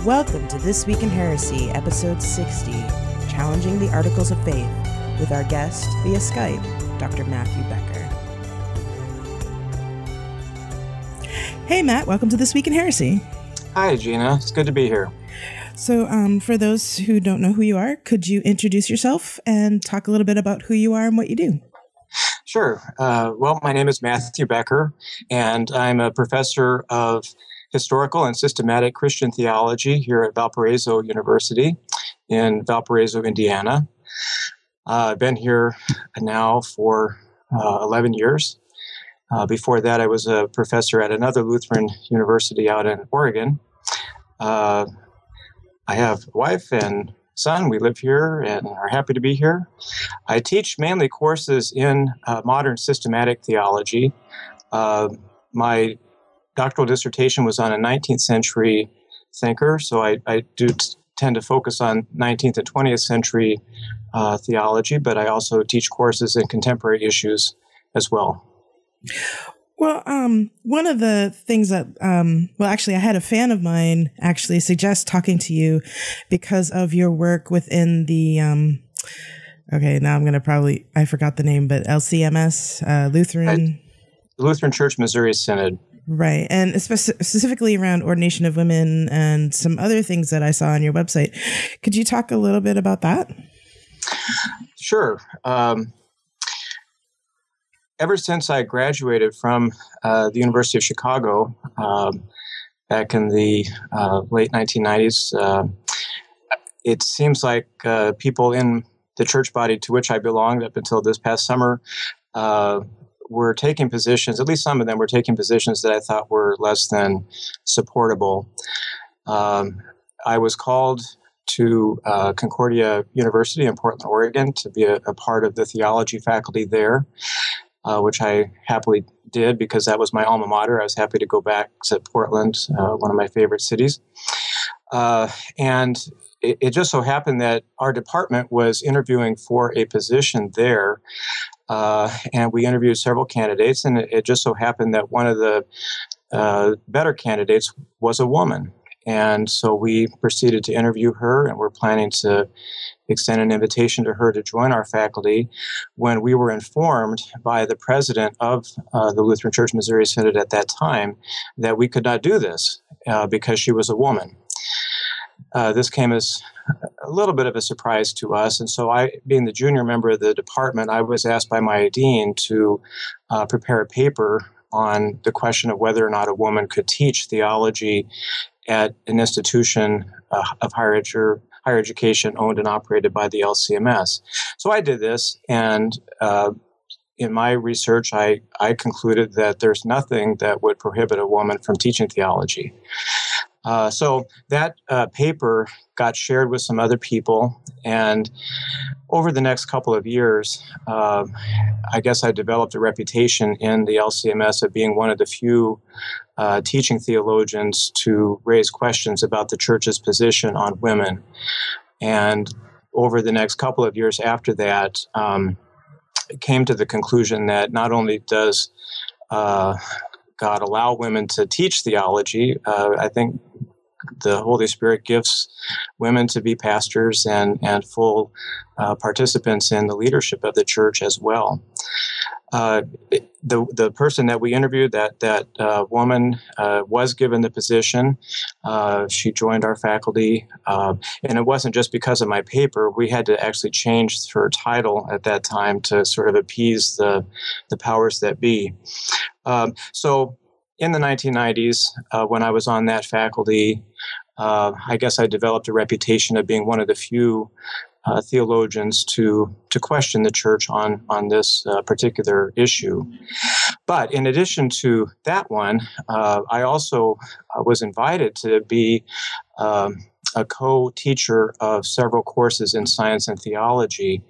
Welcome to This Week in Heresy, episode 60, Challenging the Articles of Faith, with our guest via Skype, Dr. Matthew Becker. Hey, Matt, welcome to This Week in Heresy. Hi, Gina. It's good to be here. So, for those who don't know who you are, could you introduce yourself and talk a little bit about who you are and what you do? Sure. Well, my name is Matthew Becker, and I'm a professor of historical and systematic Christian theology here at Valparaiso University in Valparaiso, Indiana. I've been here now for 11 years. Before that, I was a professor at another Lutheran university out in Oregon. I have a wife and son. We live here and are happy to be here. I teach mainly courses in modern systematic theology. My doctoral dissertation was on a 19th century thinker, so I do tend to focus on 19th and 20th century theology, but I also teach courses in contemporary issues as well. Well, one of the things that, I had a fan of mine actually suggest talking to you because of your work within the, now I'm going to I forgot the name, but LCMS, Lutheran Church Missouri Synod. Right. And specifically around ordination of women and some other things that I saw on your website. Could you talk a little bit about that? Sure. Ever since I graduated from the University of Chicago back in the late 1990s, it seems like people in the church body to which I belonged up until this past summer were taking positions, at least some of them were taking positions that I thought were less than supportable. I was called to Concordia University in Portland, Oregon, to be a part of the theology faculty there, which I happily did because that was my alma mater. I was happy to go back to Portland, one of my favorite cities. And it just so happened that our department was interviewing for a position there. And we interviewed several candidates, and it just so happened that one of the better candidates was a woman. And so we proceeded to interview her, and we're planning to extend an invitation to her to join our faculty when we were informed by the president of the Lutheran Church Missouri Synod at that time that we could not do this because she was a woman. This came as a little bit of a surprise to us, and so I, being the junior member of the department, I was asked by my dean to prepare a paper on the question of whether or not a woman could teach theology at an institution of higher education owned and operated by the LCMS. So I did this, and in my research, I concluded that there's nothing that would prohibit a woman from teaching theology. So that paper got shared with some other people, and over the next couple of years, I guess I developed a reputation in the LCMS of being one of the few teaching theologians to raise questions about the church's position on women. And over the next couple of years after that, came to the conclusion that not only does God allow women to teach theology, I think the Holy Spirit gives women to be pastors and full participants in the leadership of the church as well. The person that we interviewed, that woman, was given the position. She joined our faculty, and it wasn't just because of my paper. We had to actually change her title at that time to sort of appease the powers that be. So in the 1990s, when I was on that faculty, I guess I developed a reputation of being one of the few theologians to question the church on this particular issue. But in addition to that one, I also was invited to be a co-teacher of several courses in science and theology.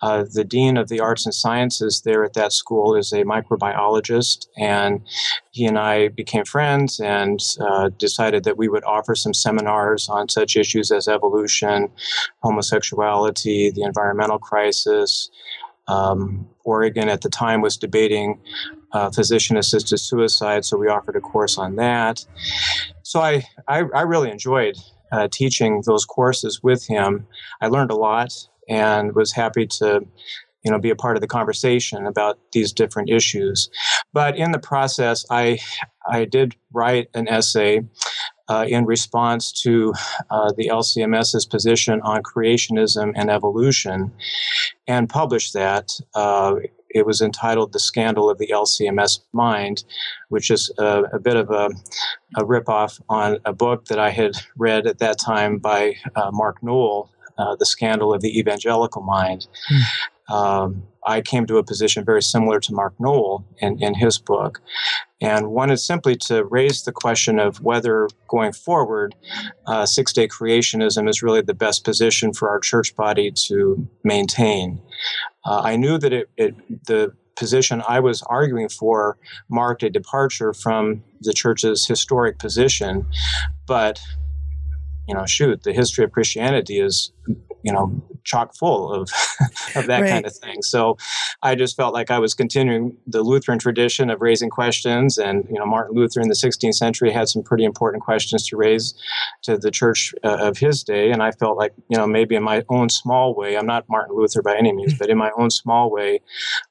The dean of the arts and sciences there at that school is a microbiologist, and he and I became friends and decided that we would offer some seminars on such issues as evolution, homosexuality, the environmental crisis. Oregon at the time was debating physician-assisted suicide, so we offered a course on that. So I really enjoyed teaching those courses with him, I learned a lot and was happy to be a part of the conversation about these different issues. But in the process, I did write an essay in response to the LCMS's position on creationism and evolution, and published that. It was entitled "The Scandal of the LCMS Mind," which is a bit of a ripoff on a book that I had read at that time by Mark Noll, "The Scandal of the Evangelical Mind." I came to a position very similar to Mark Noll in his book, and wanted simply to raise the question of whether, going forward, six-day creationism is really the best position for our church body to maintain. I knew that the position I was arguing for marked a departure from the church's historic position, but the history of Christianity is, chock full of of that kind of thing. So I just felt like I was continuing the Lutheran tradition of raising questions, and Martin Luther in the 16th century had some pretty important questions to raise to the church of his day, and I felt like maybe in my own small way, I'm not Martin Luther by any means, but in my own small way,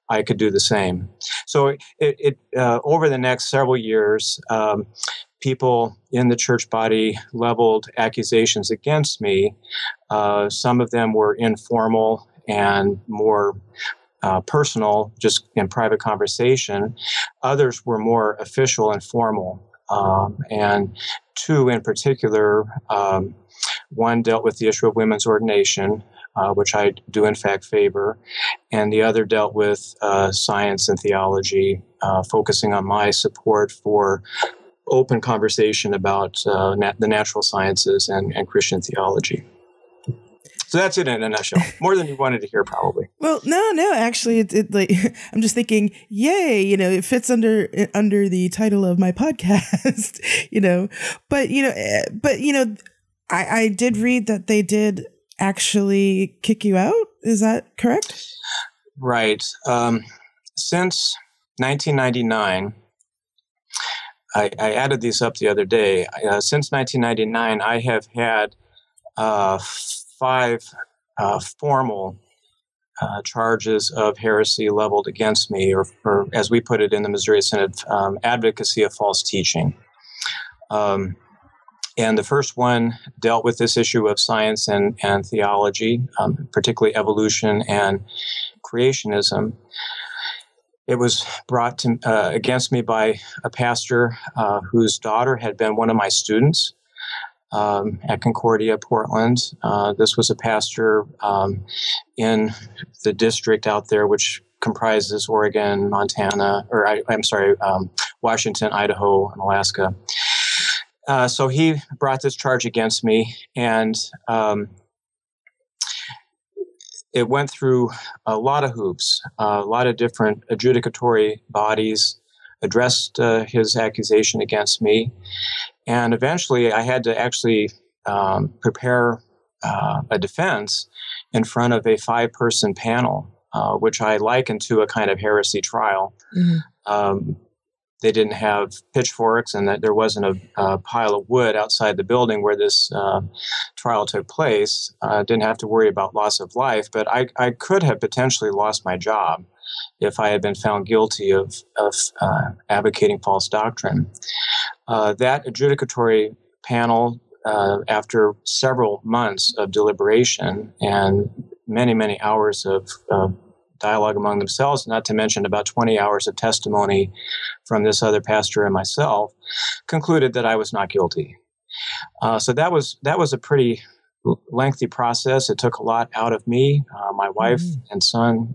I could do the same. So it over the next several years, people in the church body leveled accusations against me. Some of them were informal and more personal, just in private conversation. Others were more official and formal. And two in particular, one dealt with the issue of women's ordination, which I do in fact favor, and the other dealt with science and theology, focusing on my support for open conversation about the natural sciences and Christian theology. So that's it in a nutshell. More than you wanted to hear, probably. Well, no, actually, it like I'm just thinking, yay, it fits under the title of my podcast, But I did read that they did actually kick you out. Is that correct? Right. Since 1999. I added these up the other day. Since 1999, I have had 5 formal charges of heresy leveled against me, or as we put it in the Missouri Synod, advocacy of false teaching. And the first one dealt with this issue of science and theology, particularly evolution and creationism. It was brought against me by a pastor whose daughter had been one of my students at Concordia, Portland. This was a pastor in the district out there, which comprises Oregon, Montana, Washington, Idaho, and Alaska. So he brought this charge against me, and it went through a lot of hoops. A lot of different adjudicatory bodies addressed his accusation against me. And eventually I had to actually prepare a defense in front of a 5-person panel, which I likened to a kind of heresy trial. Mm-hmm. They didn't have pitchforks, and that there wasn't a pile of wood outside the building where this trial took place. Didn't have to worry about loss of life, but I could have potentially lost my job if I had been found guilty of advocating false doctrine. That adjudicatory panel, after several months of deliberation and many, many hours of dialogue among themselves, not to mention about 20 hours of testimony from this other pastor and myself, concluded that I was not guilty. So that was a pretty lengthy process. It took a lot out of me, my wife and son.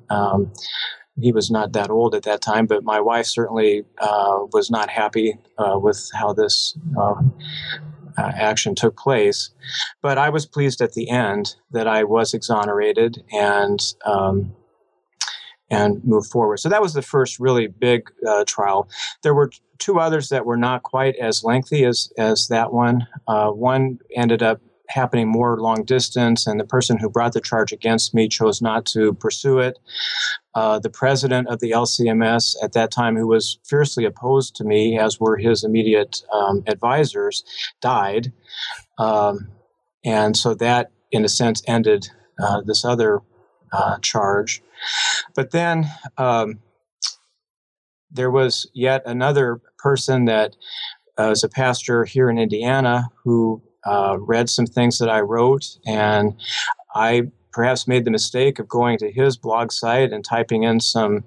He was not that old at that time, but my wife certainly was not happy with how this action took place. But I was pleased at the end that I was exonerated and move forward. So that was the first really big trial. There were 2 others that were not quite as lengthy as that one. One ended up happening more long distance, and the person who brought the charge against me chose not to pursue it. The president of the LCMS at that time, who was fiercely opposed to me, as were his immediate advisors, died. And so that, in a sense, ended this other charge. But then there was yet another person that was a pastor here in Indiana who read some things that I wrote, and I perhaps made the mistake of going to his blog site and typing in some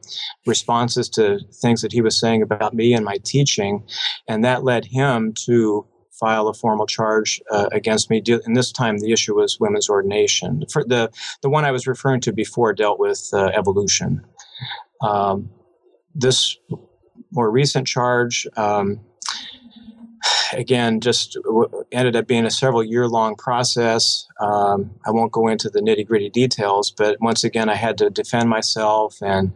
responses to things that he was saying about me and my teaching, and that led him to file a formal charge against me. And this time the issue was women's ordination. For the one I was referring to before dealt with evolution. This more recent charge, again, just ended up being a several-year-long process. I won't go into the nitty-gritty details, but once again, I had to defend myself, and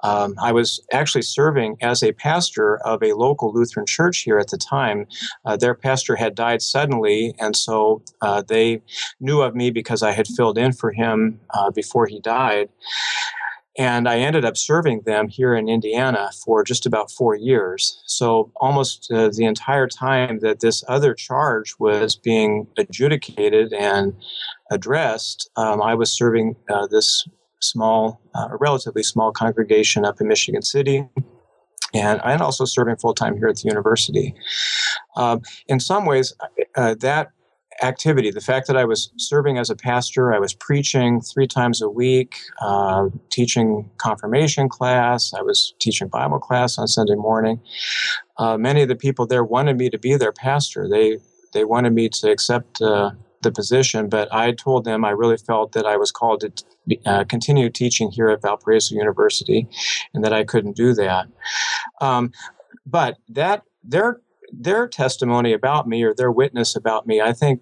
I was actually serving as a pastor of a local Lutheran church here at the time. Their pastor had died suddenly, and so they knew of me because I had filled in for him before he died. And I ended up serving them here in Indiana for just about 4 years. So almost the entire time that this other charge was being adjudicated and addressed, I was serving this relatively small congregation up in Michigan City. And I'm also serving full-time here at the university. In some ways, that activity, the fact that I was serving as a pastor, I was preaching 3 times a week, teaching confirmation class, I was teaching Bible class on Sunday morning. Many of the people there wanted me to be their pastor. They wanted me to accept the position, but I told them I really felt that I was called to continue teaching here at Valparaiso University, and that I couldn't do that. But that their testimony about me, or their witness about me, I think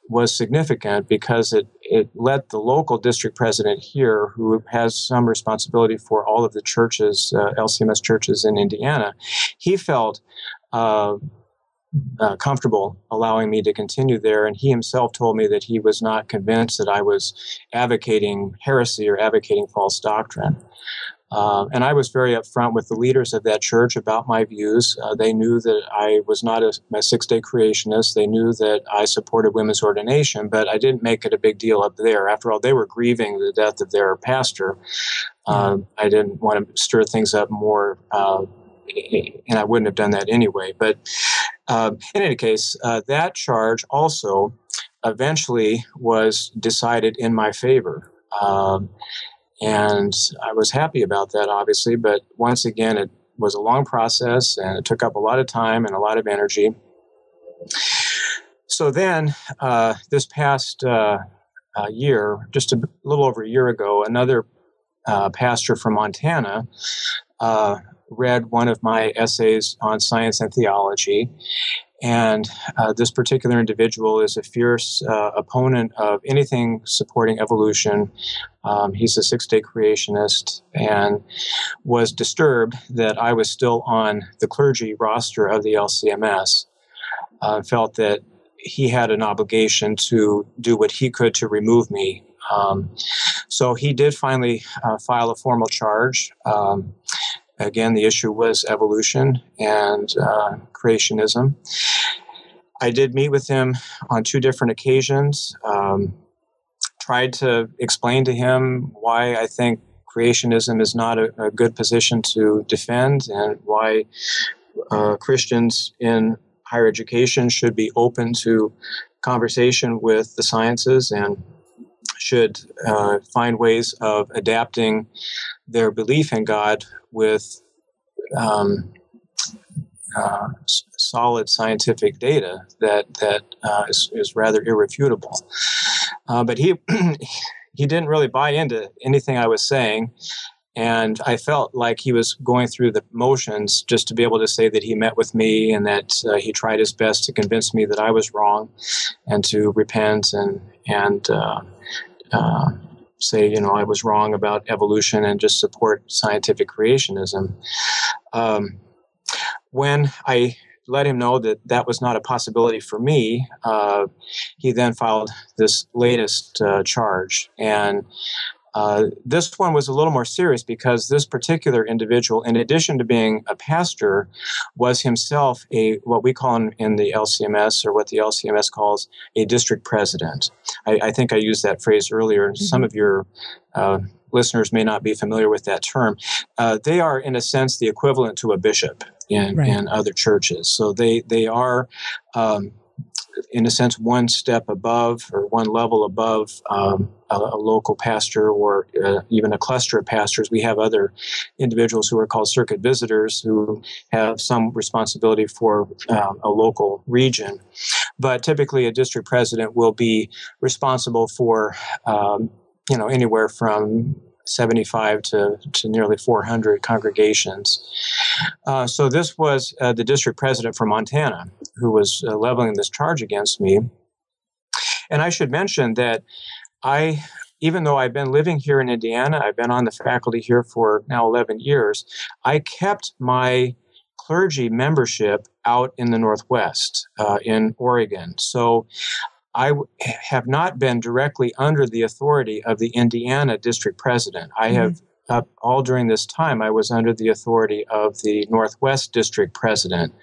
was significant, because it let the local district president here, who has some responsibility for all of the churches, LCMS churches in Indiana, he felt comfortable allowing me to continue there. And he himself told me that he was not convinced that I was advocating heresy or advocating false doctrine. And I was very upfront with the leaders of that church about my views. They knew that I was not a six-day creationist. They knew that I supported women's ordination, but I didn't make it a big deal up there. After all, they were grieving the death of their pastor. I didn't want to stir things up more, and I wouldn't have done that anyway. But in any case, that charge also eventually was decided in my favor. And I was happy about that, obviously, but once again, it was a long process, and it took up a lot of time and a lot of energy. So then, this past year, just a little over a year ago, another pastor from Montana read one of my essays on science and theology. And this particular individual is a fierce opponent of anything supporting evolution. He's a six-day creationist, and was disturbed that I was still on the clergy roster of the LCMS. Felt that he had an obligation to do what he could to remove me. So he did finally file a formal charge. Again, the issue was evolution and creationism. I did meet with him on 2 different occasions, tried to explain to him why I think creationism is not a good position to defend, and why Christians in higher education should be open to conversation with the sciences, and should find ways of adapting their belief in God with solid scientific data that is rather irrefutable. But he didn't really buy into anything I was saying, and I felt like he was going through the motions just to be able to say that he met with me, and that he tried his best to convince me that I was wrong, and to repent and say, I was wrong about evolution and just support scientific creationism. When I let him know that that was not a possibility for me, he then filed this latest charge. And This one was a little more serious because this particular individual, in addition to being a pastor, was himself what we call in the LCMS, or what the LCMS calls a district president. I think I used that phrase earlier, and some of your listeners may not be familiar with that term. They are, in a sense, the equivalent to a bishop in other churches. So they are, in a sense, one step above or one level above a local pastor, or even a cluster of pastors. We have other individuals who are called circuit visitors who have some responsibility for a local region. But typically a district president will be responsible for anywhere from 75 to nearly 400 congregations. So this was the district president for Montana who was leveling this charge against me. And I should mention that even though I've been living here in Indiana, I've been on the faculty here for now 11 years, I kept my clergy membership out in the Northwest, in Oregon. So I have not been directly under the authority of the Indiana district president. I have, all during this time, I was under the authority of the Northwest district president.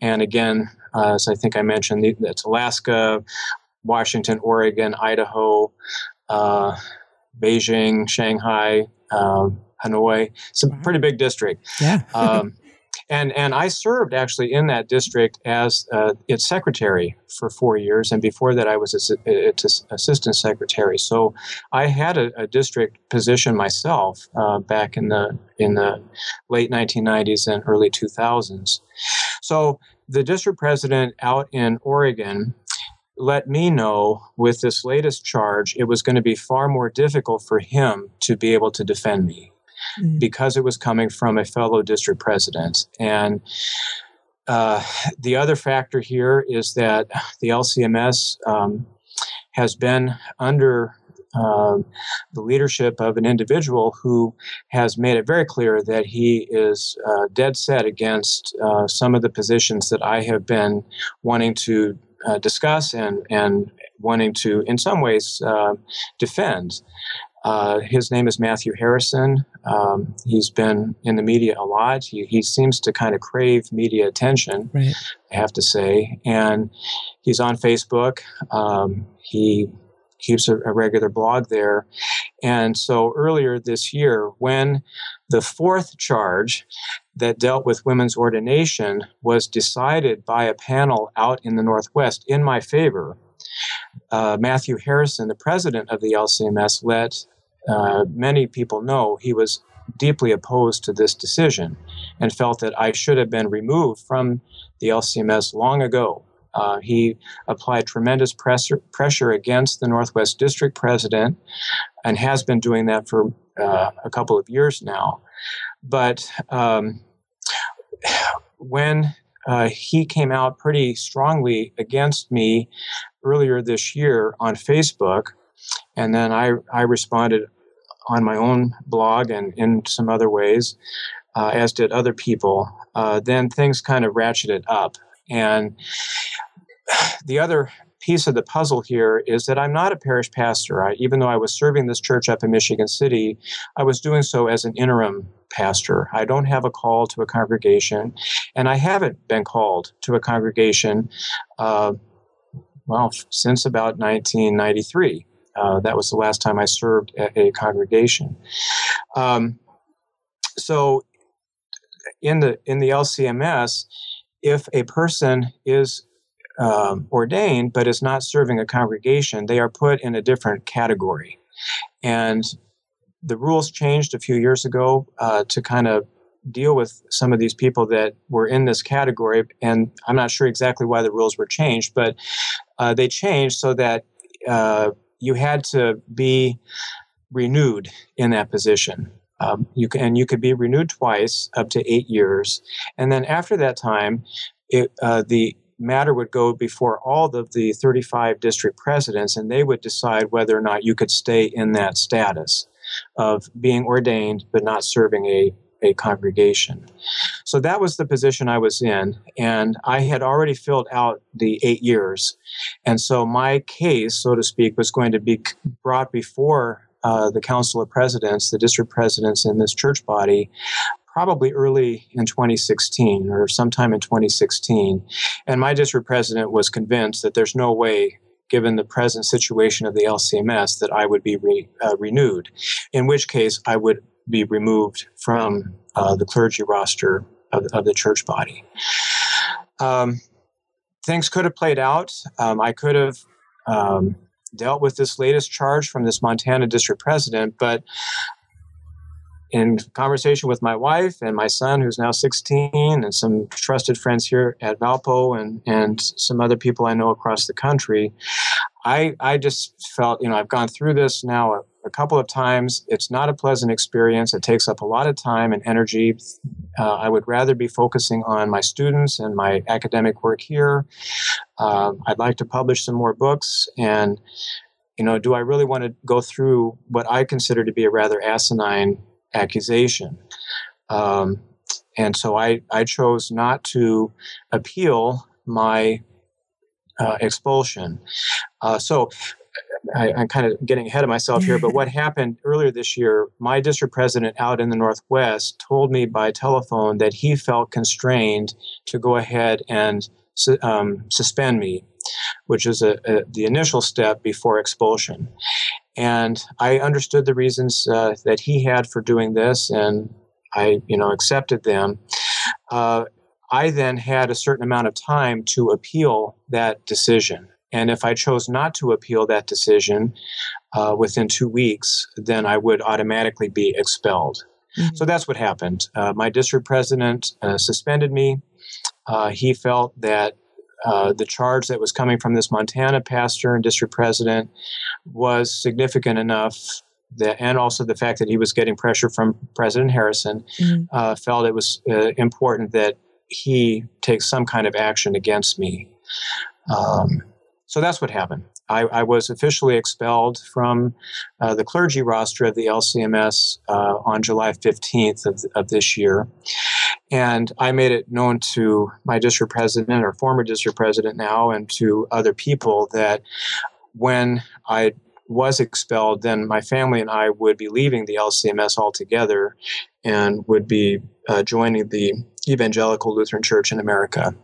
And again, as I think I mentioned, that's Alaska, Washington, Oregon, Idaho, Beijing, Shanghai, Hanoi. It's a pretty big district. Yeah. And I served actually in that district as its secretary for 4 years, and before that I was its assistant secretary. So I had a district position myself back in the late 1990s and early 2000s. So the district president out in Oregon let me know with this latest charge it was going to be far more difficult for him to be able to defend me, because it was coming from a fellow district president. And the other factor here is that the LCMS has been under the leadership of an individual who has made it very clear that he is dead set against some of the positions that I have been wanting to discuss and wanting to, in some ways, defend. His name is Matthew Harrison. He's been in the media a lot. He seems to kind of crave media attention, I have to say. And he's on Facebook. He keeps a regular blog there. And so earlier this year, when the fourth charge that dealt with women's ordination was decided by a panel out in the Northwest in my favor, Matthew Harrison, the president of the LCMS, let many people know he was deeply opposed to this decision and felt that I should have been removed from the LCMS long ago. He applied tremendous pressure against the Northwest District President and has been doing that for a couple of years now. But when he came out pretty strongly against me earlier this year on Facebook, and then I responded on my own blog and in some other ways, as did other people, then things kind of ratcheted up. And the other piece of the puzzle here is that I'm not a parish pastor. Even though I was serving this church up in Michigan City, I was doing so as an interim pastor. I don't have a call to a congregation, and I haven't been called to a congregation, since about 1993. That was the last time I served at a congregation. So in the LCMS, if a person is ordained but is not serving a congregation, they are put in a different category. And the rules changed a few years ago to kind of deal with some of these people that were in this category. And I'm not sure exactly why the rules were changed, but they changed so that you had to be renewed in that position. You could be renewed twice, up to 8 years. And then after that time, the matter would go before all of the 35 district presidents, and they would decide whether or not you could stay in that status of being ordained but not serving a congregation. So that was the position I was in, and I had already filled out the 8 years. And so my case, so to speak, was going to be brought before the Council of Presidents, the district presidents in this church body, probably early in 2016 or sometime in 2016. And my district president was convinced that there's no way, given the present situation of the LCMS, that I would be renewed, in which case I would be removed from the clergy roster of the church body. Things could have played out. I could have dealt with this latest charge from this Montana district president, but in conversation with my wife and my son, who's now 16, and some trusted friends here at Valpo and some other people I know across the country, I just felt, I've gone through this now a couple of times. It's not a pleasant experience. It takes up a lot of time and energy. I would rather be focusing on my students and my academic work here. I'd like to publish some more books. And, do I really want to go through what I consider to be a rather asinine accusation? And so I chose not to appeal my expulsion. So I'm kind of getting ahead of myself here, but what happened earlier this year, my district president out in the Northwest told me by telephone that he felt constrained to go ahead and suspend me, which is the initial step before expulsion. And I understood the reasons that he had for doing this, and I, accepted them. I then had a certain amount of time to appeal that decision. And if I chose not to appeal that decision within 2 weeks, then I would automatically be expelled. Mm-hmm. So that's what happened. My district president suspended me. He felt that the charge that was coming from this Montana pastor and district president was significant enough that, and also the fact that he was getting pressure from President Harrison, felt it was important that he take some kind of action against me. So that's what happened. I was officially expelled from the clergy roster of the LCMS on July 15th of this year. And I made it known to my district president, or former district president now, and to other people that when I was expelled, then my family and I would be leaving the LCMS altogether and would be joining the Evangelical Lutheran Church in America,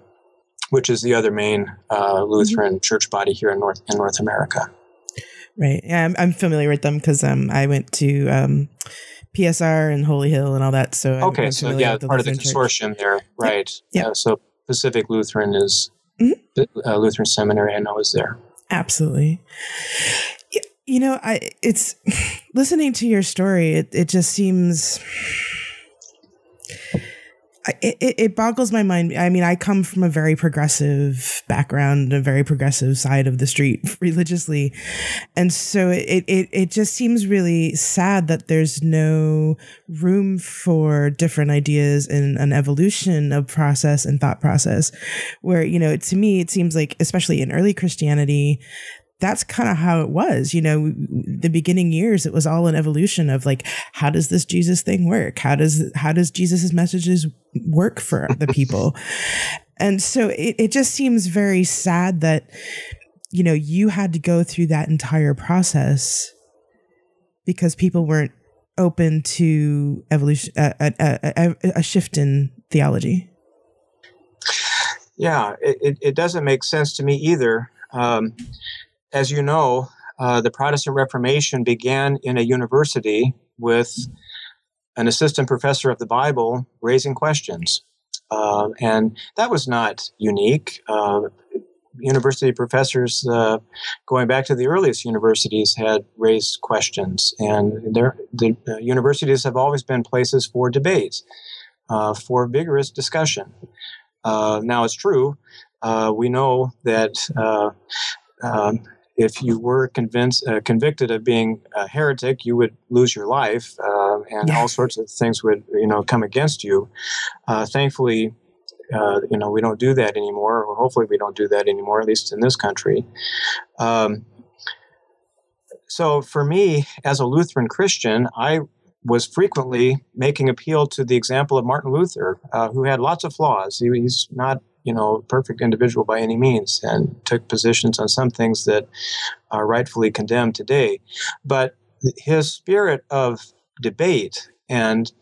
which is the other main Lutheran church body here in North America. Right. Yeah, I'm familiar with them because I went to PSR and Holy Hill and all that. So okay, I'm so part Lutheran of the consortium Church there, right? Yep. So Pacific Lutheran is Lutheran Seminary. I know is there. Absolutely. It's listening to your story. It just seems. It boggles my mind. I mean, I come from a very progressive background, a very progressive side of the street religiously. And so it just seems really sad that there's no room for different ideas in an evolution of process and thought process where, to me, it seems like, especially in early Christianity, that's kind of how it was. The beginning years, it was all an evolution of like, how does this Jesus thing work? How does Jesus's messages work for the people? And so it just seems very sad that, you had to go through that entire process because people weren't open to evolution, a shift in theology. Yeah, it doesn't make sense to me either. As you know, the Protestant Reformation began in a university with an assistant professor of the Bible raising questions. And that was not unique. University professors, going back to the earliest universities, had raised questions. And the universities have always been places for debate, for vigorous discussion. Now, it's true. We know that if you were convicted of being a heretic, you would lose your life, and all sorts of things would, come against you. Thankfully, we don't do that anymore, or hopefully we don't do that anymore, at least in this country. So for me, as a Lutheran Christian, I was frequently making appeal to the example of Martin Luther, who had lots of flaws. He's not a perfect individual by any means, and took positions on some things that are rightfully condemned today. But his spirit of debate and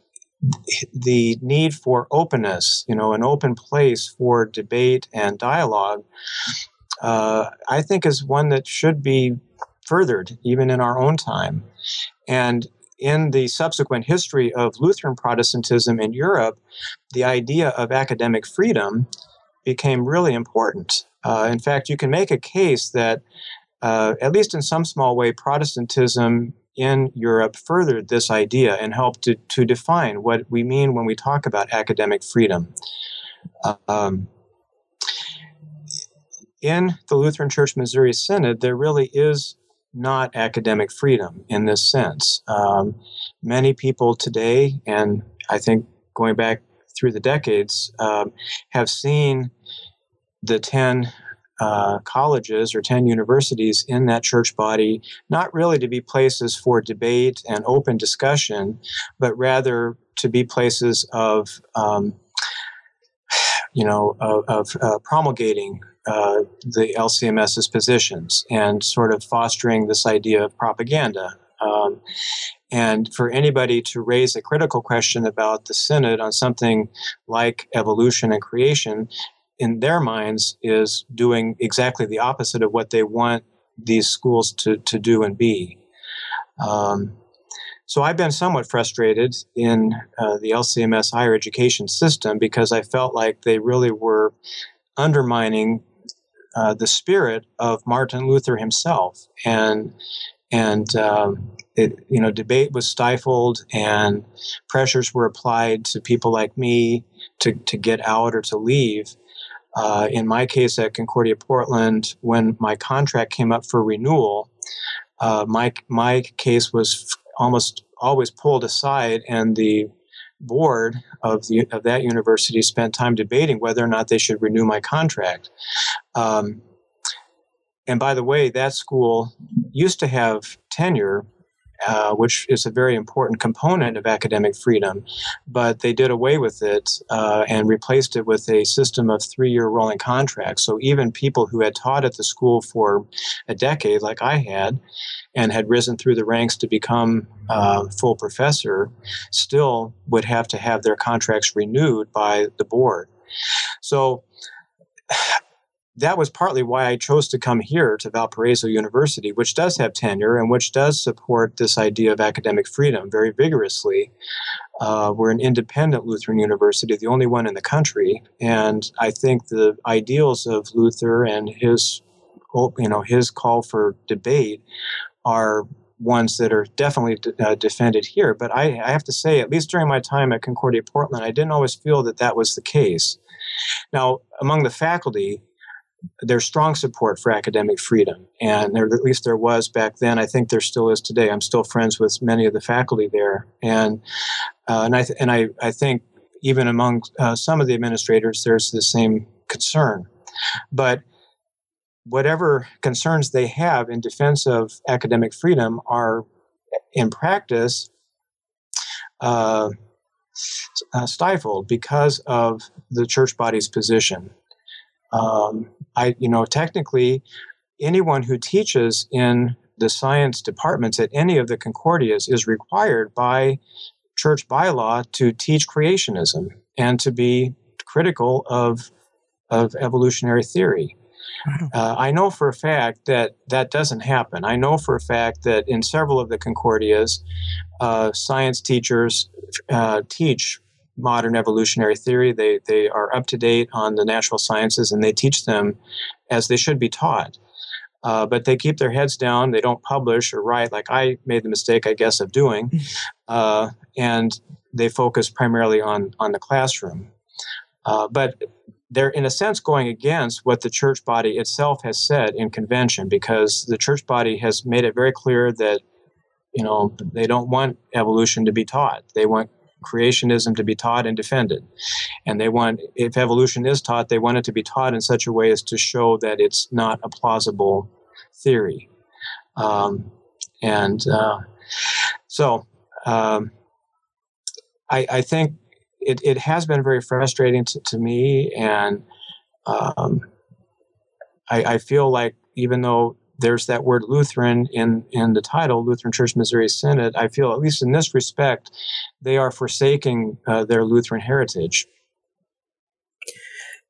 the need for openness, an open place for debate and dialogue, I think is one that should be furthered even in our own time. And in the subsequent history of Lutheran Protestantism in Europe, the idea of academic freedom became really important. In fact, you can make a case that, at least in some small way, Protestantism in Europe furthered this idea and helped to define what we mean when we talk about academic freedom. In the Lutheran Church Missouri Synod, there really is not academic freedom in this sense. Many people today, and I think going back through the decades, have seen the 10 colleges or 10 universities in that church body not really to be places for debate and open discussion, but rather to be places of promulgating the LCMS's positions and sort of fostering this idea of propaganda. And for anybody to raise a critical question about the Synod on something like evolution and creation, in their minds, is doing exactly the opposite of what they want these schools to do and be. So I've been somewhat frustrated in the LCMS higher education system because I felt like they really were undermining the spirit of Martin Luther himself, and debate was stifled, and pressures were applied to people like me to get out or to leave. In my case at Concordia Portland, when my contract came up for renewal, my case was almost always pulled aside, and the board of that university spent time debating whether or not they should renew my contract. And by the way, that school used to have tenure, which is a very important component of academic freedom, but they did away with it and replaced it with a system of 3-year rolling contracts. So even people who had taught at the school for a decade, like I had, and had risen through the ranks to become a full professor, still would have to have their contracts renewed by the board. So that was partly why I chose to come here to Valparaiso University, which does have tenure and which does support this idea of academic freedom very vigorously. We're an independent Lutheran university, the only one in the country, and I think the ideals of Luther and his call for debate are ones that are definitely defended here. But I have to say, at least during my time at Concordia Portland, I didn't always feel that that was the case. Now, among the faculty, there's strong support for academic freedom, and at least there was back then. I think there still is today. I'm still friends with many of the faculty there, and I think even among some of the administrators, there's the same concern. But whatever concerns they have in defense of academic freedom are, in practice, stifled because of the church body's position. Technically, anyone who teaches in the science departments at any of the Concordias is required by church bylaw to teach creationism and to be critical of evolutionary theory. I know for a fact that that doesn't happen. I know for a fact that in several of the Concordias, science teachers teach modern evolutionary theory. They are up to date on the natural sciences, and they teach them as they should be taught. But they keep their heads down. They don't publish or write, like I made the mistake, I guess, of doing. And they focus primarily on the classroom. But they're, in a sense, going against what the church body itself has said in convention, because the church body has made it very clear that, they don't want evolution to be taught. They want creationism to be taught and defended. And they want, if evolution is taught, they want it to be taught in such a way as to show that it's not a plausible theory. I think it has been very frustrating to me, and I feel like even though there's that word Lutheran in the title, Lutheran Church Missouri Synod. I feel, at least in this respect, they are forsaking their Lutheran heritage.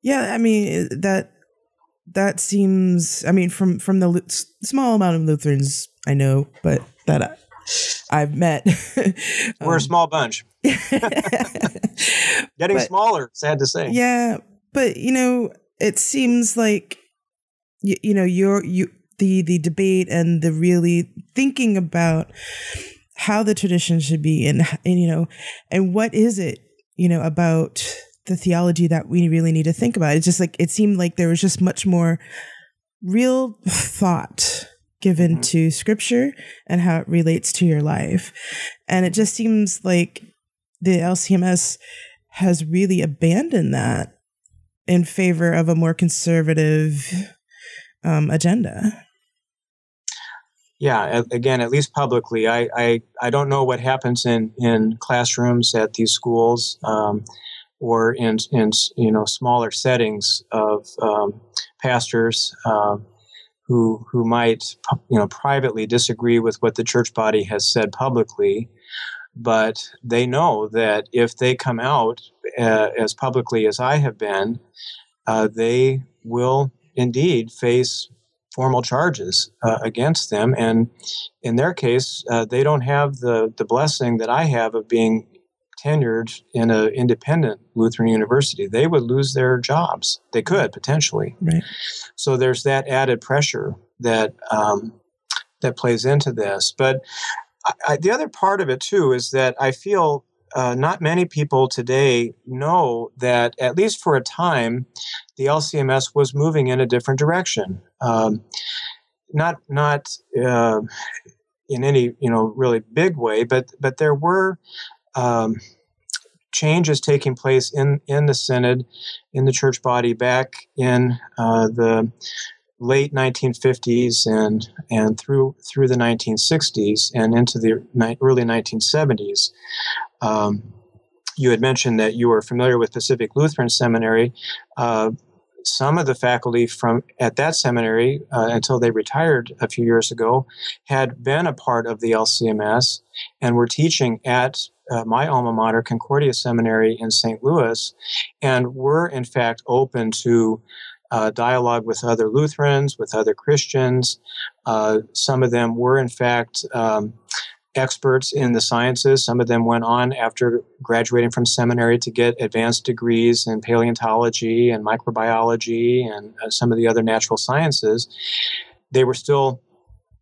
Yeah, I mean, that seems, I mean, from the small amount of Lutherans I know, but that I've met. We're a small bunch. Getting smaller, sad to say. Yeah, but, it seems like, the debate and the really thinking about how the tradition should be and what is it, about the theology that we really need to think about. It's just like, it seemed like there was just much more real thought given to scripture and how it relates to your life. And it just seems like the LCMS has really abandoned that in favor of a more conservative agenda. Yeah, again, at least publicly, I don't know what happens in classrooms at these schools, or in smaller settings of pastors who might privately disagree with what the church body has said publicly, but they know that if they come out as publicly as I have been, they will indeed face formal charges against them, and in their case, they don't have the blessing that I have of being tenured in an independent Lutheran university. They would lose their jobs. They could potentially. Right. So there's that added pressure that plays into this. But the other part of it too is that I feel not many people today know that, at least for a time, the LCMS was moving in a different direction. Not in any really big way, but there were changes taking place in the synod, in the church body back in the late 1950s and through the 1960s and into the early 1970s. You had mentioned that you were familiar with Pacific Lutheran Seminary. Some of the faculty from at that seminary, until they retired a few years ago, had been a part of the LCMS and were teaching at my alma mater, Concordia Seminary in St. Louis, and were in fact open to dialogue with other Lutherans, with other Christians. Some of them were in fact experts in the sciences. Some of them went on after graduating from seminary to get advanced degrees in paleontology and microbiology and some of the other natural sciences. They were still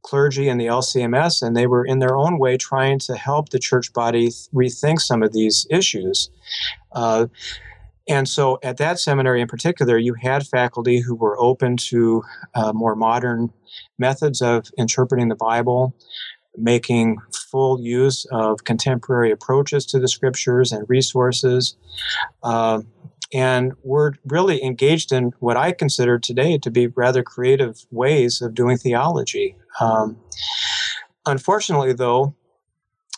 clergy in the LCMS, and they were in their own way trying to help the church body rethink some of these issues. And so at that seminary in particular, you had faculty who were open to more modern methods of interpreting the Bible, making full use of contemporary approaches to the scriptures and resources. And we're really engaged in what I consider today to be rather creative ways of doing theology. Unfortunately, though,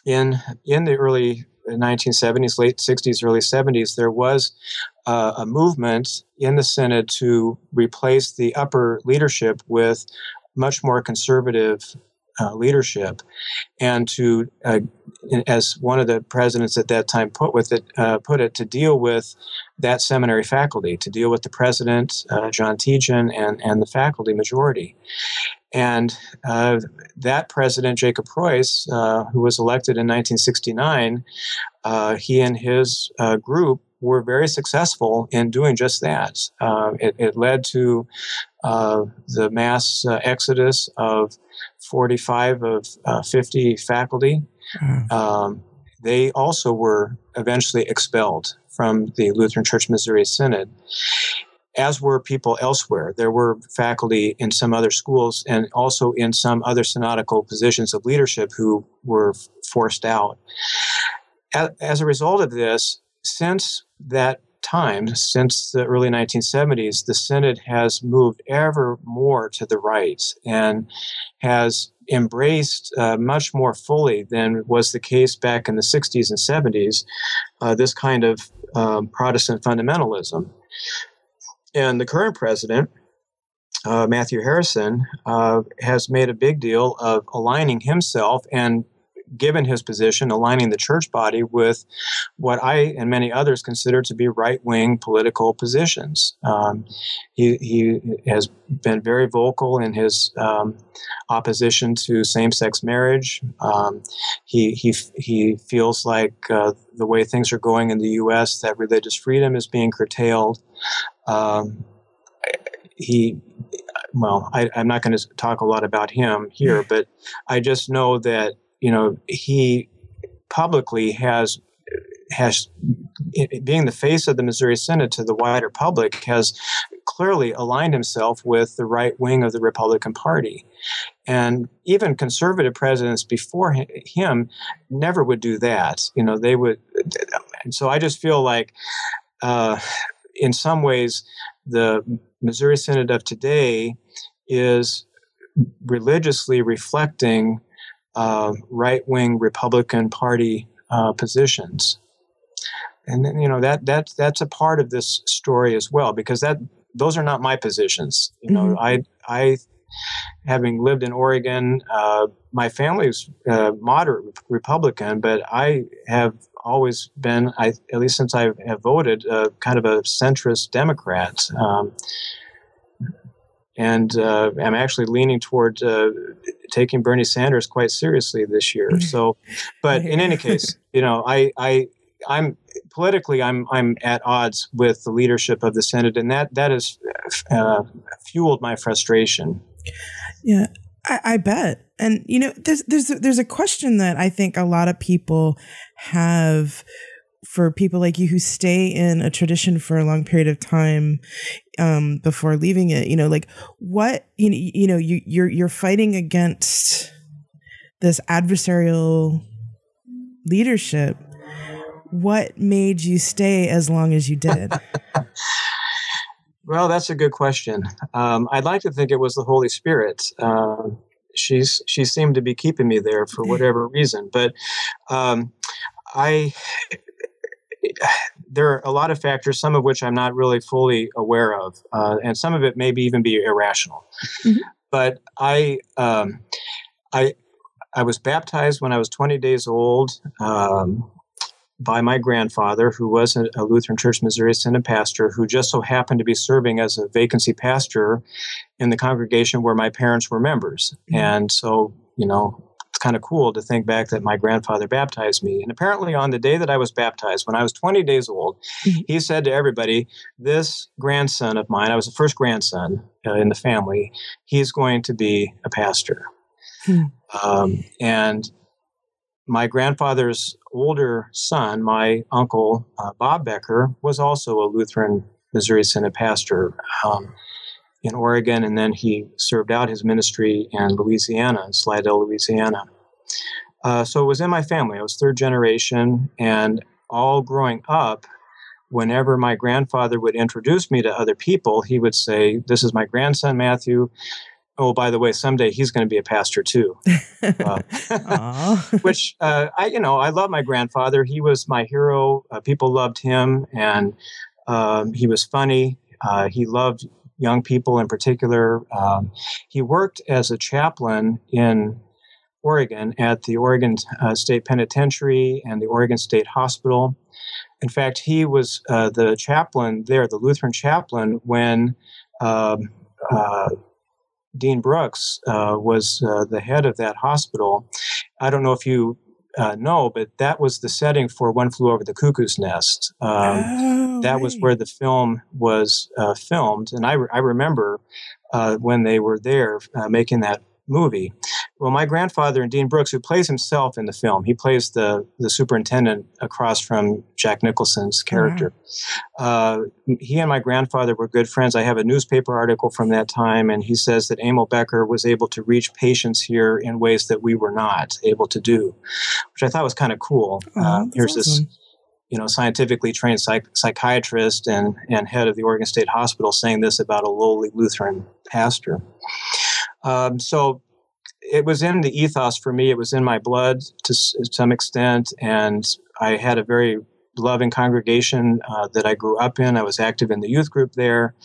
in the early 1970s, late 60s, early 70s, there was a movement in the Synod to replace the upper leadership with much more conservative leadership, and to, as one of the presidents at that time put it, to deal with that seminary faculty, to deal with the president, John Tejan, and the faculty majority. And that president, Jacob Preuss, who was elected in 1969, he and his group were very successful in doing just that. It led to the mass exodus of 45 of 50 faculty. They also were eventually expelled from the Lutheran Church Missouri Synod, as were people elsewhere. There were faculty in some other schools and also in some other synodical positions of leadership who were forced out. As a result of this, since that time, since the early 1970s, the Synod has moved ever more to the right and has embraced much more fully than was the case back in the 60s and 70s, this kind of Protestant fundamentalism. And the current president, Matthew Harrison, has made a big deal of aligning himself and, given his position, aligning the church body with what I and many others consider to be right-wing political positions. He has been very vocal in his opposition to same-sex marriage. He feels like the way things are going in the U.S., that religious freedom is being curtailed. I'm not going to talk a lot about him here, but I just know that, he publicly has, being the face of the Missouri Synod to the wider public, has clearly aligned himself with the right wing of the Republican Party. And even conservative presidents before him never would do that. They would. And so I just feel like, in some ways, the Missouri Synod of today is religiously reflecting right-wing Republican Party positions, and then that's a part of this story as well, because those are not my positions. I having lived in Oregon, my family's moderate Republican, but I have always been, at least since I have voted, kind of a centrist Democrat. And I'm actually leaning toward taking Bernie Sanders quite seriously this year. So, but in any case, I'm politically, I'm at odds with the leadership of the Synod, and that has fueled my frustration. Yeah, I bet. And there's a question that I think a lot of people have for people like you who stay in a tradition for a long period of time before leaving it. Like what you're fighting against this adversarial leadership. What made you stay as long as you did? Well, that's a good question. I'd like to think it was the Holy Spirit. She seemed to be keeping me there for whatever reason. But there are a lot of factors, some of which I'm not really fully aware of, and some of it may even be irrational. Mm-hmm. But I was baptized when I was 20 days old by my grandfather, who was a Lutheran Church Missouri Synod pastor, who just so happened to be serving as a vacancy pastor in the congregation where my parents were members. Mm-hmm. And so, it's kind of cool to think back that my grandfather baptized me. And apparently on the day that I was baptized, when I was 20 days old, mm-hmm. he said to everybody, this grandson of mine, I was the first grandson in the family, he's going to be a pastor. Mm-hmm. And my grandfather's older son, my uncle, Bob Becker, was also a Lutheran Missouri Synod pastor in Oregon, and then he served out his ministry in Louisiana, in Slidell, Louisiana. So it was in my family. I was third generation, and all growing up, whenever my grandfather would introduce me to other people, he would say, "This is my grandson, Matthew. Oh, by the way, someday he's going to be a pastor too." Which I love my grandfather. He was my hero. People loved him, and he was funny. He loved young people in particular. He worked as a chaplain in Oregon at the Oregon State Penitentiary and the Oregon State Hospital. In fact, he was the chaplain there, the Lutheran chaplain, when Dean Brooks was the head of that hospital. I don't know if you know, but that was the setting for One Flew Over the Cuckoo's Nest. That was where the film was filmed. And I remember when they were there making that movie. Well, my grandfather and Dean Brooks, who plays himself in the film, he plays the superintendent across from Jack Nicholson's character. Mm-hmm. He and my grandfather were good friends. I have a newspaper article from that time, and he says that Emil Becker was able to reach patients here in ways that we were not able to do, which I thought was kind of cool. Here's awesome. This scientifically trained psychiatrist and head of the Oregon State Hospital saying this about a lowly Lutheran pastor. So it was in the ethos for me. It was in my blood to some extent, and I had a very loving congregation that I grew up in. I was active in the youth group there.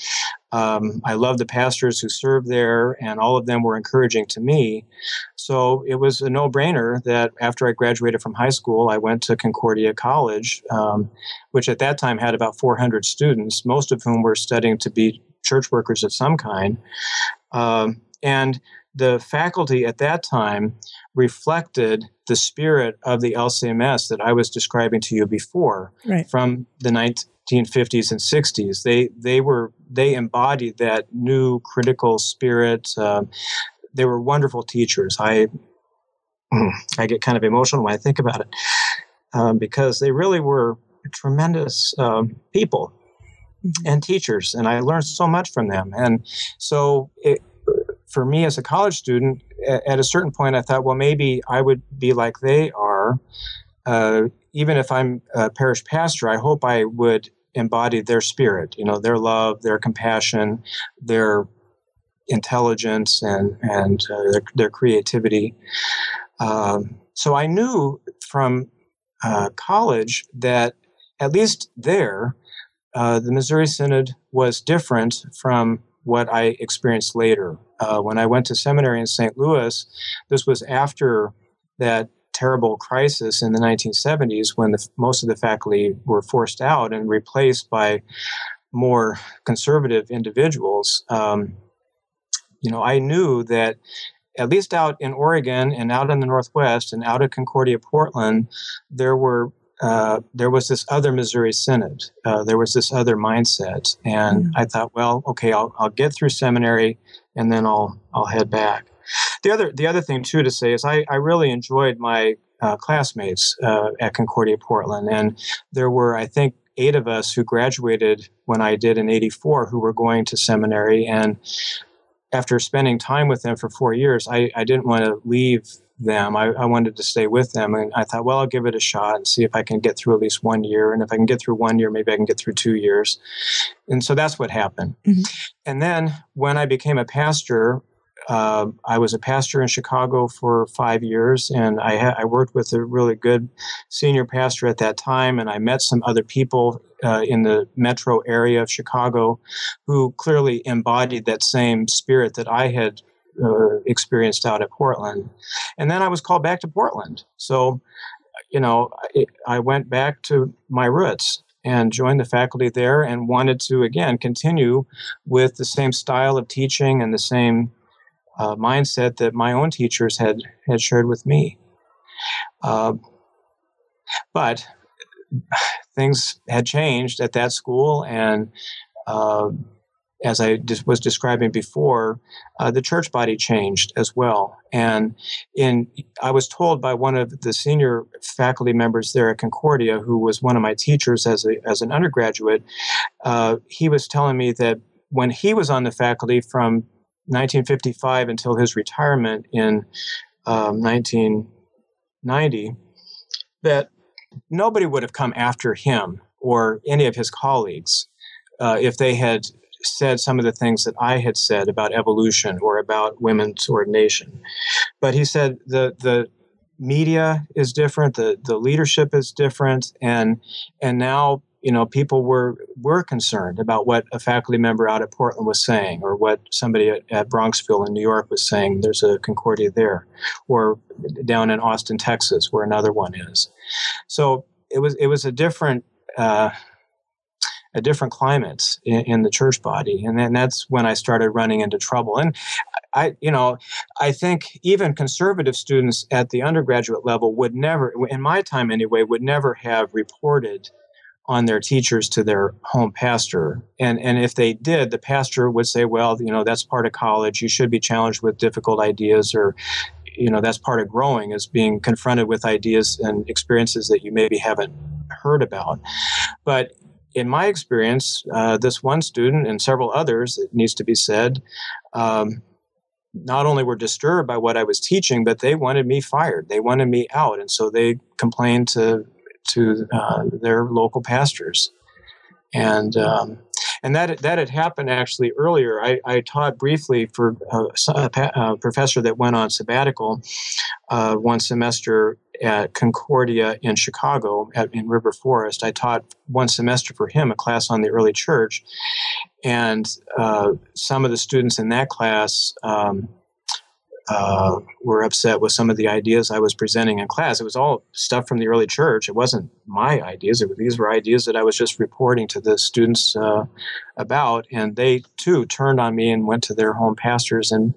I loved the pastors who served there, and all of them were encouraging to me. So it was a no-brainer that after I graduated from high school, I went to Concordia College, which at that time had about 400 students, most of whom were studying to be church workers of some kind. And the faculty at that time reflected the spirit of the LCMS that I was describing to you before, right, from the 1950s and 60s. They embodied that new critical spirit. They were wonderful teachers. I get kind of emotional when I think about it, because they really were tremendous people and teachers, and I learned so much from them. And so for me as a college student, at a certain point, I thought, well, maybe I would be like they are. Even if I'm a parish pastor, I hope I would embody their spirit, their love, their compassion, their intelligence, and their creativity. So I knew from college that at least there, the Missouri Synod was different from what I experienced later. When I went to seminary in St. Louis, this was after that terrible crisis in the 1970s when most of the faculty were forced out and replaced by more conservative individuals. I knew that at least out in Oregon and out in the Northwest and out at Concordia, Portland, there was this other Missouri Synod. There was this other mindset. And I thought, well, okay, I'll get through seminary and then I'll head back. The other thing, too, to say is I really enjoyed my classmates at Concordia, Portland. And there were, I think, 8 of us who graduated when I did in '84 who were going to seminary. And after spending time with them for 4 years, I didn't want to leave them. I wanted to stay with them. And I thought, well, I'll give it a shot and see if I can get through at least 1 year. And if I can get through 1 year, maybe I can get through 2 years. And so that's what happened. Mm-hmm. And then when I became a pastor, I was a pastor in Chicago for 5 years, and I worked with a really good senior pastor at that time, and I met some other people in the metro area of Chicago who clearly embodied that same spirit that I had experienced out at Portland. And then I was called back to Portland. So, I went back to my roots and joined the faculty there and wanted to, again, continue with the same style of teaching and the same mindset that my own teachers had shared with me. But things had changed at that school, and as I was describing before, the church body changed as well. And I was told by one of the senior faculty members there at Concordia, who was one of my teachers as an undergraduate, he was telling me that when he was on the faculty from 1955 until his retirement in 1990, that nobody would have come after him or any of his colleagues if they had said some of the things that I had said about evolution or about women's ordination. But he said the media is different, the leadership is different, and now people were concerned about what a faculty member out at Portland was saying, or what somebody at Bronxville in New York was saying. There's a Concordia there, or down in Austin, Texas, where another one is. So it was a different climate in the church body, and then that's when I started running into trouble. And I think even conservative students at the undergraduate level would never, in my time anyway, would never have reported on their teachers to their home pastor. And if they did, the pastor would say, well, that's part of college. You should be challenged with difficult ideas, or, that's part of growing, is being confronted with ideas and experiences that you maybe haven't heard about. But in my experience, this one student and several others, it needs to be said, not only were disturbed by what I was teaching, but they wanted me fired. They wanted me out. And so they complained to their local pastors. And that had happened actually earlier. I taught briefly for a professor that went on sabbatical one semester at Concordia in Chicago in River Forest. I taught one semester for him a class on the early church. And some of the students in that class were upset with some of the ideas I was presenting in class. It was all stuff from the early church. It wasn't my ideas. These were ideas that I was just reporting to the students about. And they, too, turned on me and went to their home pastors and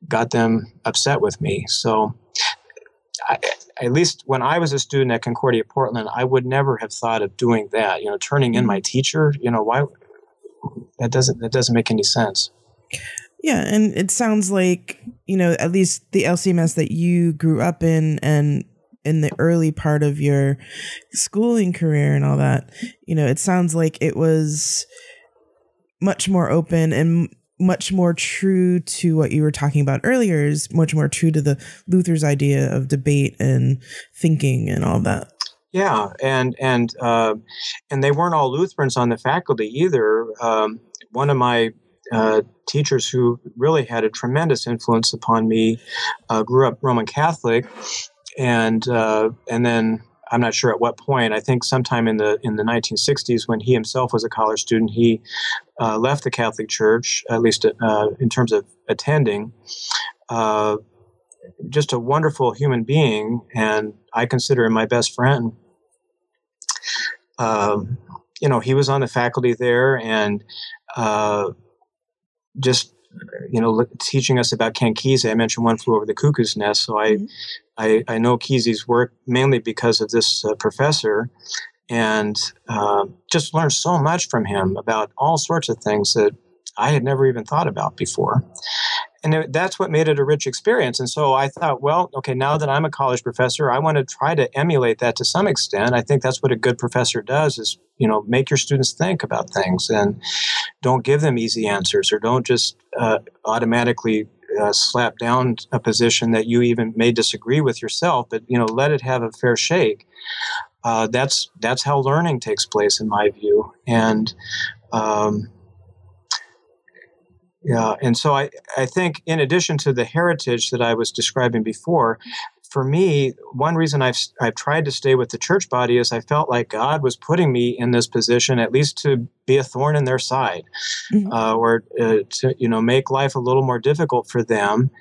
got them upset with me. So at least when I was a student at Concordia Portland, I would never have thought of doing that, turning in my teacher. Why? That doesn't make any sense. Yeah, and it sounds like, at least the LCMS that you grew up in and in the early part of your schooling career and all that, it sounds like it was much more open and much more true to what you were talking about earlier, is much more true to the Luther's idea of debate and thinking and all that. Yeah, and they weren't all Lutherans on the faculty either. One of my teachers who really had a tremendous influence upon me grew up Roman Catholic, and then I'm not sure at what point. I think sometime in the 1960s, when he himself was a college student, he left the Catholic Church, at least in terms of attending. Just a wonderful human being, and I consider him my best friend. He was on the faculty there, and just teaching us about Ken Kesey. I mentioned One Flew Over the Cuckoo's Nest, so I know Kesey's work mainly because of this professor, and just learned so much from him about all sorts of things that I had never even thought about before. And that's what made it a rich experience. And so I thought, well, okay, now that I'm a college professor, I want to try to emulate that to some extent. I think that's what a good professor does, is, make your students think about things and don't give them easy answers, or don't just automatically slap down a position that you even may disagree with yourself, but, let it have a fair shake. That's how learning takes place, in my view. And, yeah, and so I think, in addition to the heritage that I was describing before, for me, one reason I've tried to stay with the church body is I felt like God was putting me in this position, at least to be a thorn in their side, or to make life a little more difficult for them.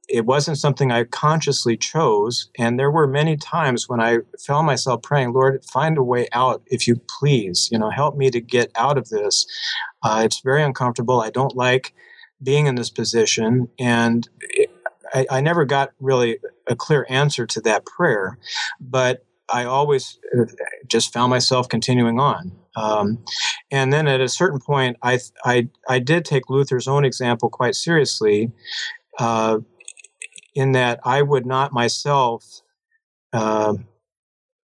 It wasn't something I consciously chose, and there were many times when I found myself praying, Lord, find a way out, if you please. Help me to get out of this. It's very uncomfortable. I don't like being in this position, and I never got really a clear answer to that prayer, but I always just found myself continuing on. And then at a certain point, I did take Luther's own example quite seriously, in that I would not myself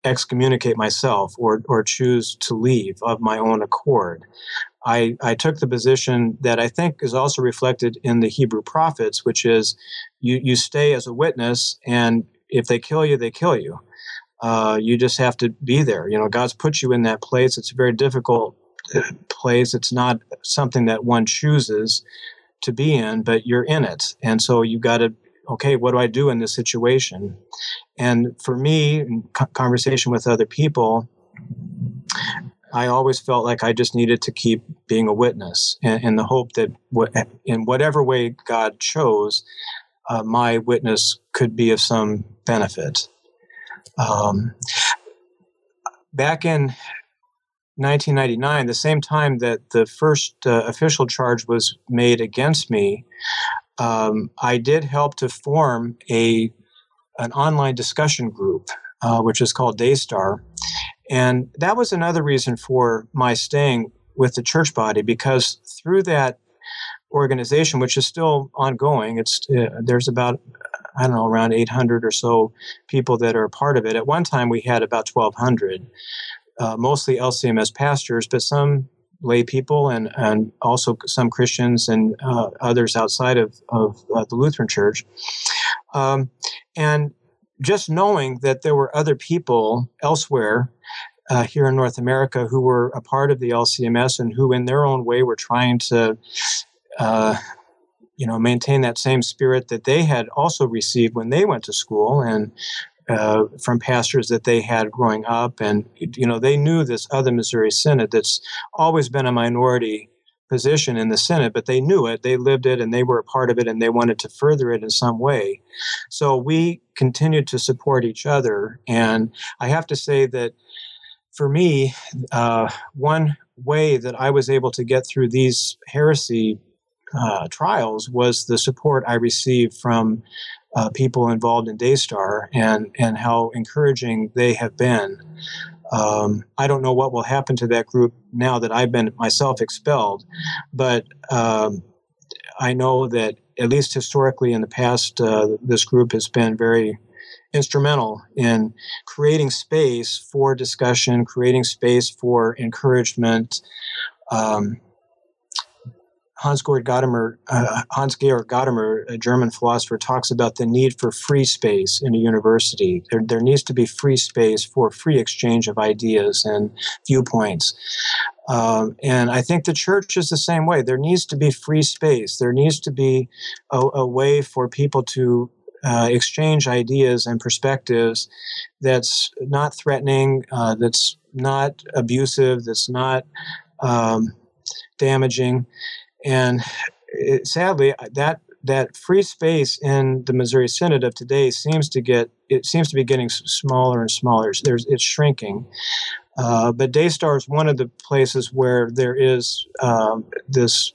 excommunicate myself or choose to leave of my own accord. I took the position that I think is also reflected in the Hebrew prophets, which is you stay as a witness, and if they kill you, they kill you. You just have to be there. God's put you in that place. It's a very difficult place. It's not something that one chooses to be in, but you're in it. And so you got to, okay, what do I do in this situation? And for me, in conversation with other people, I always felt like I just needed to keep being a witness, in the hope that in whatever way God chose, my witness could be of some benefit. Back in 1999, the same time that the first official charge was made against me, I did help to form an online discussion group, which is called Daystar. And that was another reason for my staying with the church body, because through that organization, which is still ongoing, there's about, around 800 or so people that are a part of it. At one time, we had about 1,200, mostly LCMS pastors, but some lay people and also some Christians and others outside of the Lutheran Church. And just knowing that there were other people elsewhere here in North America who were a part of the LCMS and who in their own way were trying to maintain that same spirit that they had also received when they went to school, and from pastors that they had growing up. And, they knew this other Missouri Synod that's always been a minority position in the Synod, but they knew it, they lived it, and they were a part of it, and they wanted to further it in some way. So we continued to support each other. And I have to say that for me, one way that I was able to get through these heresy trials was the support I received from people involved in Daystar, and how encouraging they have been. I don't know what will happen to that group now that I've been myself expelled, but I know that at least historically in the past, this group has been very instrumental in creating space for discussion, creating space for encouragement. Hans-Georg Gadamer, a German philosopher, talks about the need for free space in a university. There needs to be free space for free exchange of ideas and viewpoints. And I think the church is the same way. There needs to be free space. There needs to be a way for people to exchange ideas and perspectives that's not threatening, that's not abusive, that's not damaging. And sadly, that free space in the Missouri Synod of today seems to be getting smaller and smaller. It's shrinking. But Daystar is one of the places where there is this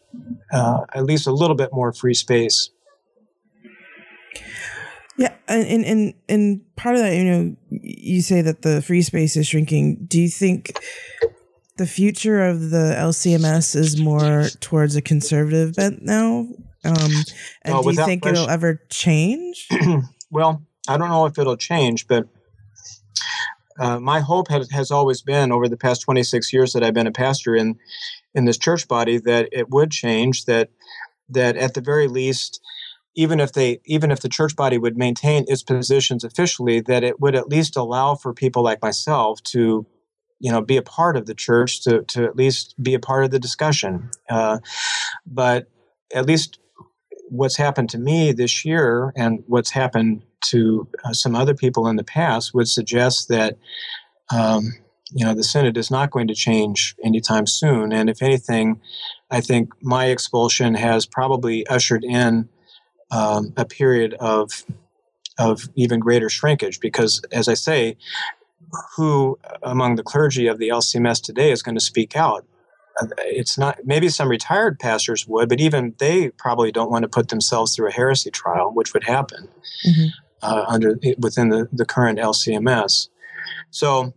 at least a little bit more free space. Yeah, and part of that, you say that the free space is shrinking. Do you think the future of the LCMS is more towards a conservative bent now? And do you think it'll ever change? Well, I don't know if it'll change, but my hope has always been, over the past 26 years that I've been a pastor in this church body, that it would change, that at the very least, even if the church body would maintain its positions officially, that it would at least allow for people like myself to be a part of the church, to at least be a part of the discussion. But at least what's happened to me this year and what's happened to some other people in the past would suggest that, the Synod is not going to change anytime soon. And if anything, I think my expulsion has probably ushered in a period of even greater shrinkage, because, as I say, who among the clergy of the LCMS today is going to speak out? It's not, maybe some retired pastors would, but even they probably don't want to put themselves through a heresy trial, which would happen within the current LCMS. So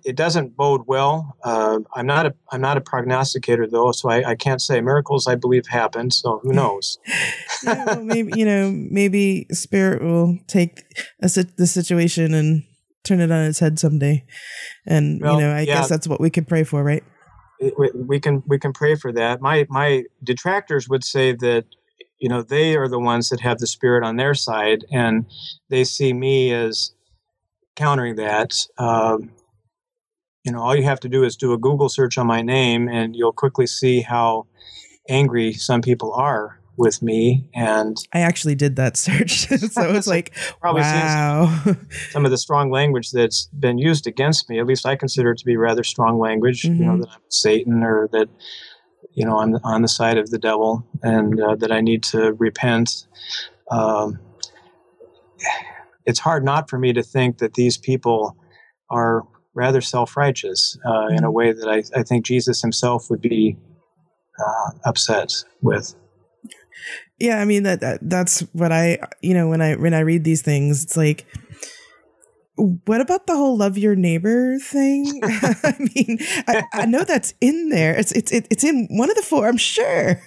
it doesn't bode well. I'm not a prognosticator, though, so I can't say. Miracles, I believe, happen. So who knows? Yeah, well, maybe Spirit will take the situation and turn it on its head someday. And I guess that's what we could pray for, right? We can pray for that. My detractors would say that they are the ones that have the Spirit on their side, and they see me as countering that. All you have to do is do a Google search on my name, and you'll quickly see how angry some people are with me. And I actually did that search, so it's like, probably wow. Some of the strong language that's been used against me, at least I consider it to be rather strong language. That I'm Satan, or that I'm on the side of the devil, and that I need to repent. It's hard not for me to think that these people are rather self-righteous in a way that I think Jesus himself would be upset with. Yeah, I mean that's what I when I read these things, it's like, what about the whole love your neighbor thing? I mean, I know that's in there. It's in one of the four, I'm sure.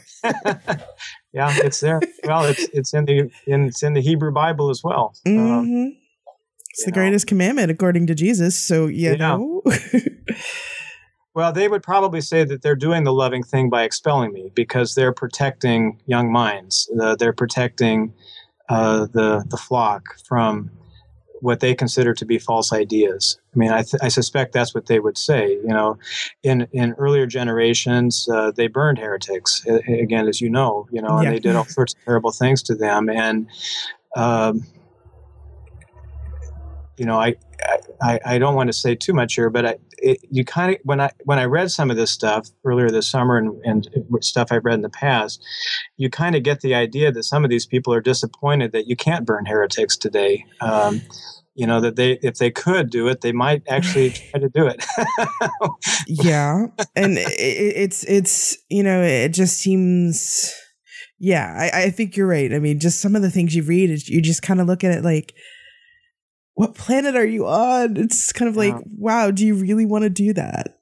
Yeah, it's there. Well, it's in the Hebrew Bible as well. It's the greatest commandment according to Jesus. So Well, they would probably say that they're doing the loving thing by expelling me, because they're protecting young minds. They're protecting the flock from what they consider to be false ideas. I mean, I suspect that's what they would say. In earlier generations, they burned heretics, again, as and they did all sorts of terrible things to them. And I don't want to say too much here, but you kind of, when I read some of this stuff earlier this summer and stuff I've read in the past, you kind of get the idea that some of these people are disappointed that you can't burn heretics today. That if they could do it, they might actually try to do it. Yeah. And it's, it just seems, yeah, I think you're right. I mean, just some of the things you read is you just kind of look at it like, what planet are you on? It's kind of like, wow, do you really want to do that?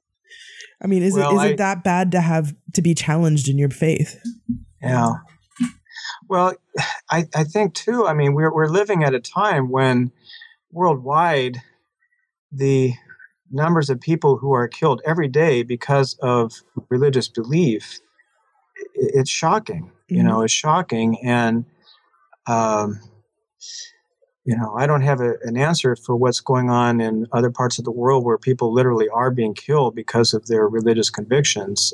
I mean, is it that bad to have to be challenged in your faith? Yeah. Well, I think too, I mean, we're living at a time when worldwide the numbers of people who are killed every day because of religious belief, it's shocking. Mm-hmm. It's shocking. And, I don't have an answer for what's going on in other parts of the world where people literally are being killed because of their religious convictions.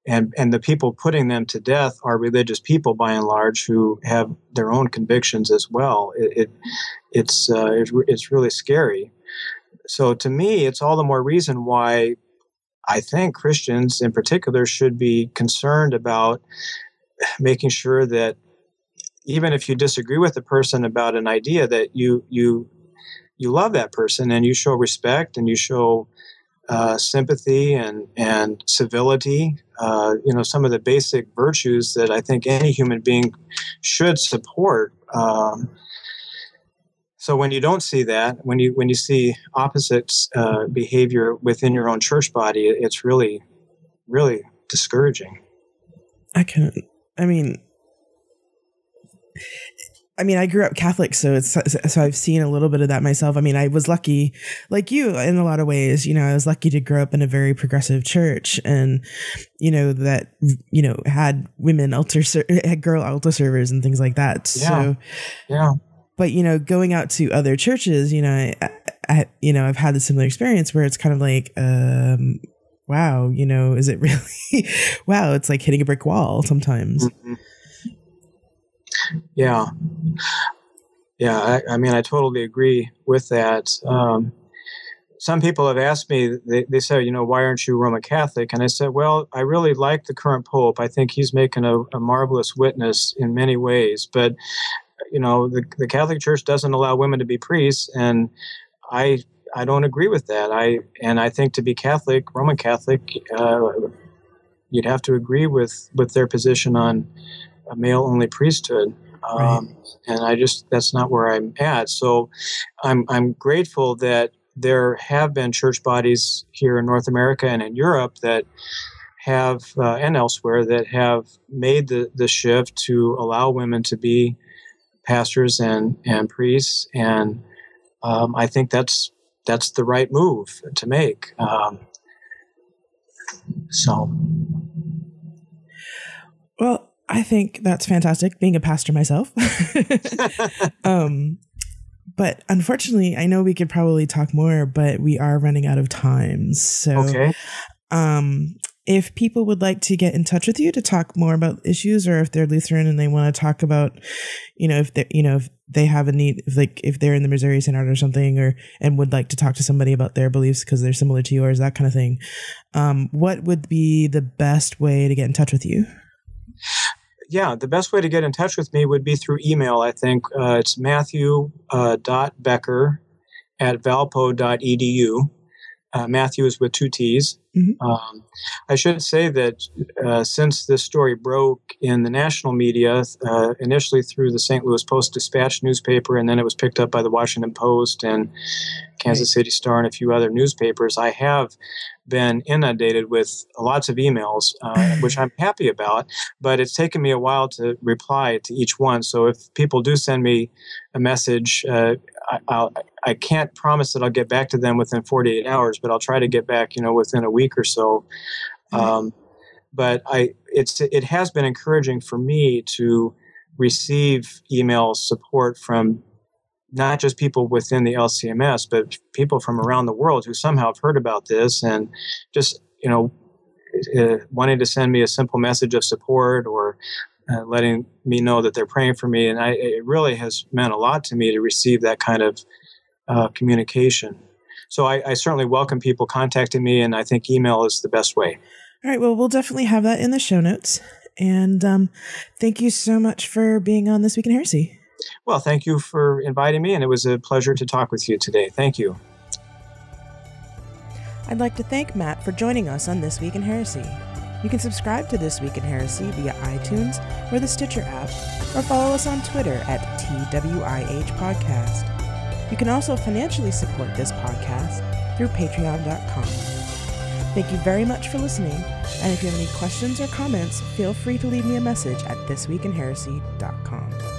And the people putting them to death are religious people, by and large, who have their own convictions as well. It's really scary. So to me, it's all the more reason why I think Christians in particular should be concerned about making sure that even if you disagree with the person about an idea, that you love that person and you show respect and you show sympathy and civility, some of the basic virtues that I think any human being should support. So when you don't see that, when you see opposite behavior within your own church body, it's really, really discouraging. I grew up Catholic, so I've seen a little bit of that myself. I mean, I was lucky, like you, in a lot of ways. I was lucky to grow up in a very progressive church, and that had women had girl altar servers and things like that. Yeah. So, yeah. But going out to other churches, I've had a similar experience where it's kind of like, wow, is it really? Wow, it's like hitting a brick wall sometimes. Mm-hmm. Yeah. I totally agree with that. Some people have asked me, they said, why aren't you Roman Catholic? And I said, well, I really like the current Pope. I think he's making a marvelous witness in many ways. But, the Catholic Church doesn't allow women to be priests, and I don't agree with that. I think to be Catholic, Roman Catholic, you'd have to agree with their position on a male-only priesthood, right. And that's not where I'm at. So I'm grateful that there have been church bodies here in North America and in Europe that have, and elsewhere, that have made the shift to allow women to be pastors and priests, and I think that's the right move to make. Well, I think that's fantastic, being a pastor myself. But unfortunately, I know we could probably talk more, but we are running out of time. So, okay. If people would like to get in touch with you to talk more about issues, or if they're Lutheran and they want to talk about, if they have a need, if they're in the Missouri Synod or something, and would like to talk to somebody about their beliefs because they're similar to yours, that kind of thing, what would be the best way to get in touch with you? Yeah, the best way to get in touch with me would be through email, I think. It's matthew.becker@valpo.edu. Matthew is with 2 T's. Mm-hmm. I should say that since this story broke in the national media, initially through the St. Louis Post-Dispatch newspaper, and then it was picked up by the Washington Post and Kansas City Star and a few other newspapers, I have been inundated with lots of emails, which I'm happy about, but it's taken me a while to reply to each one. So if people do send me a message, I can't promise that I'll get back to them within 48 hours, but I'll try to get back, within a week or so. But it has been encouraging for me to receive email support from not just people within the LCMS, but people from around the world who somehow have heard about this and just, wanting to send me a simple message of support or letting me know that they're praying for me. And it really has meant a lot to me to receive that kind of communication. So I certainly welcome people contacting me, and I think email is the best way. All right. Well, we'll definitely have that in the show notes. And thank you so much for being on This Week in Heresy. Well, thank you for inviting me, and it was a pleasure to talk with you today. Thank you. I'd like to thank Matt for joining us on This Week in Heresy. You can subscribe to This Week in Heresy via iTunes or the Stitcher app, or follow us on Twitter at TWIH Podcast. You can also financially support this podcast through patreon.com. Thank you very much for listening, and if you have any questions or comments, feel free to leave me a message at thisweekinheresy.com.